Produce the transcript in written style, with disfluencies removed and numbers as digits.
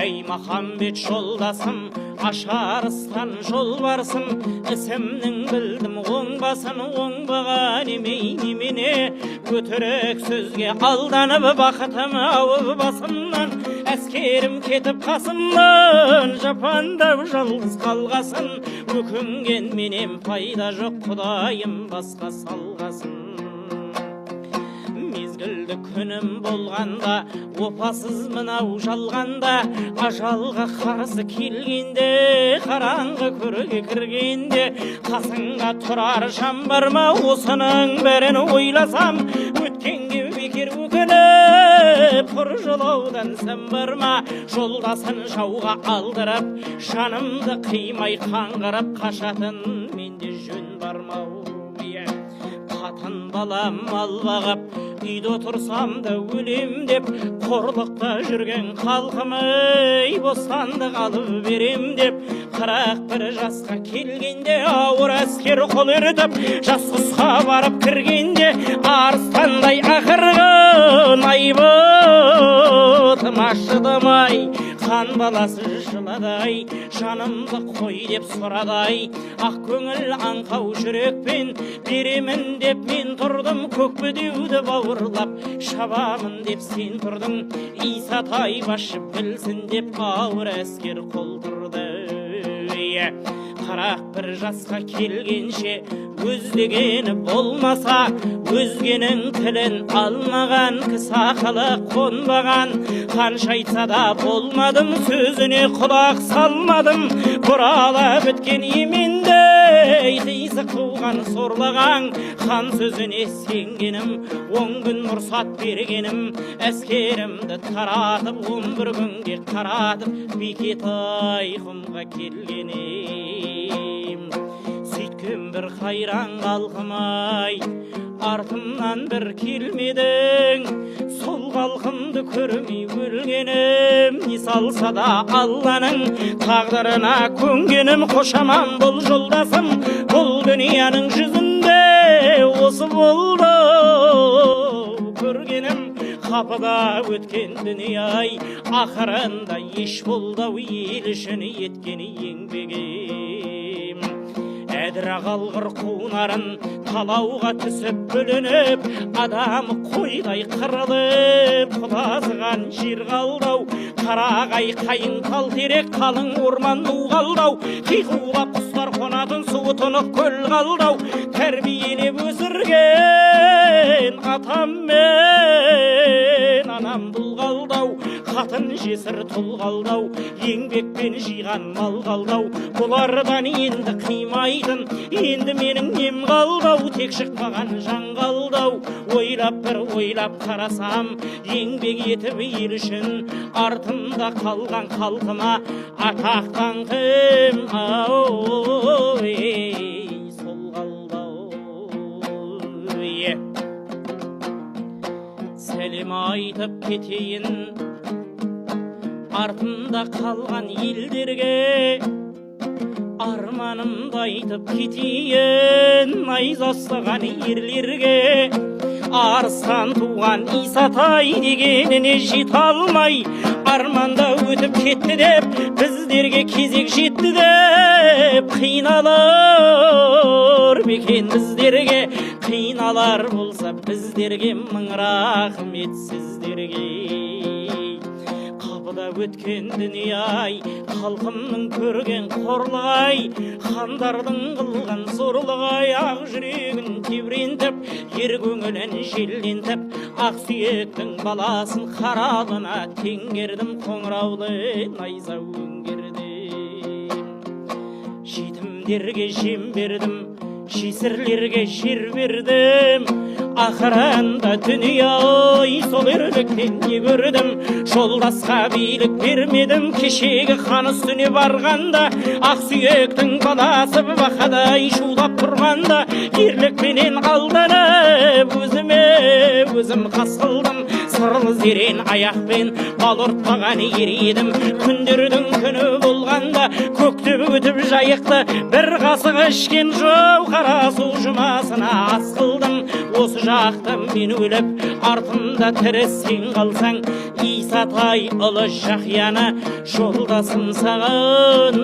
Ey Махамбет жолдасым, ашарыстан жол барсын, ісімнің білдім оңбасын, оңбаған емей немене, көтерек сөзге алданып бақытым ауып басымнан, әскерім кетіп қасымнан, жапандап жалғыз қалғасын, өкінген менен пайда жоқ, құдайым басқа салғасын. Мезгілді күнім болғанда, опасыз мынау жалғанда, ажалға қарсы келгенде, қараңғы көрге кіргенде, қасыңға тұрар жан бар ма, осының бәрін ойласам, өткенге бекер өкініп, құр жолаудан сән бар ма, жолдасын жауға алдырып, жанымды қимай қаңғырып, қашатын менде жөн бар ма? Қатын балам мал бағып, үйде отырсам да өлем деп, қорлықта жүрген халқым ей, бостандық алып берем деп, 41 жасқа келгенде, ауыр әскер қол үйретіп, жас құсқа барып кіргенде, арыстандай ақырған айбытым ашыдымай, хан баласы жыладай, жанымды қой деп сұрадай, ақ көңіл аңқау жүрекпен беремін деп мен тұрдым, көк бедеуді бауырлап шабамын деп сен тұрдың, Исатай башы білсін деп ауыр әскер қол тұрды. 41 жасқа келгенше өздегені болмаса, өзгенің тілін алмаған, кісі ақылы қонбаған, қанша айтса да болмадым, сөзіне құлақ салмадым, бұрала біткен еменде қисық туған сорлаған, хан сөзіне сенгенім, 10 күн мұрсат бергенім, әскерімді таратып, 11 күнге қаратып, Бекетай құмға келгенім. Сөйткен бір қайран қалқымай, артымнан бір келмедің, сол қалқымды көрмей өлгенім, не салса да Алланың тағдырына көнгенім, қошаман бұл жолдасым, бұл дүнияның жүзінде осы болды көргенім, қапыда өткен дүние-ай, ақырында еш болдау ел үшін еткен еңбегім. Әдіра қалғыр қуынарын талауға түсіп бүлініп, адамы қойдай қырылып, құлазыған жер қалдау, қарағай қайың тал терек, қалың орман ну қалдау, қиқулап құстар қонатын суы тұнық көл қалдау, тәрбиелеп өсірген атам мен анам бұл қалдау, қатын жесір тұл қалдау, еңбекпен жиған мал қалдау, бұлардан енді қимайтын, енді менің нем қалдау, тек шықпаған жан қалдау. Ойлап бір ойлап қарасам, еңбек етіп ел үшін, артымда қалған халқыма атақтан кім, сол қалдау. Сәлем айтып кетейін артымда қалған елдерге, арманымды айтып кетейін найзастаған ерлерге. Арыстан туған Исатай дегеніне жете алмай, арманда өтіп кетті деп, біздерге кезек жетті деп, қиналар бекен біздерге, қиналар болса біздерге, мың рахмет сіздерге. Қапыда өткен дүние-ай, халқымның көрген қорлығы-ай, хандардың қылған зорлығы-ай, ақ жүрегін тебірентіп, ер көңілін желдентіп, ақ сүйектің баласын қаралына теңгердім, қоңыраулы найза өңгердім. Жетімдерге жем бердім, жесірлерге жер бердім, ақырында дүние-ай, сол ерліктен не көрдім, жолдасқа билік бермедім, кешегі хан үстіне барғанда, ақ сүйектің баласы бақадай шулап тұрғанда, ерлікпенен алданып, өзім қас қылдым, сырлы зерен аяқпен бал ұртпаған ер едім. Күндердің күні болғанда, көктеп өтіп жайықты, бір қасық ішкен жоқ, қара су жұмасына ас қылдым. Осы жақта мен өліп, артымда тірі сен қалсаң, Исатай ұлы Жақияны жолдасым саған.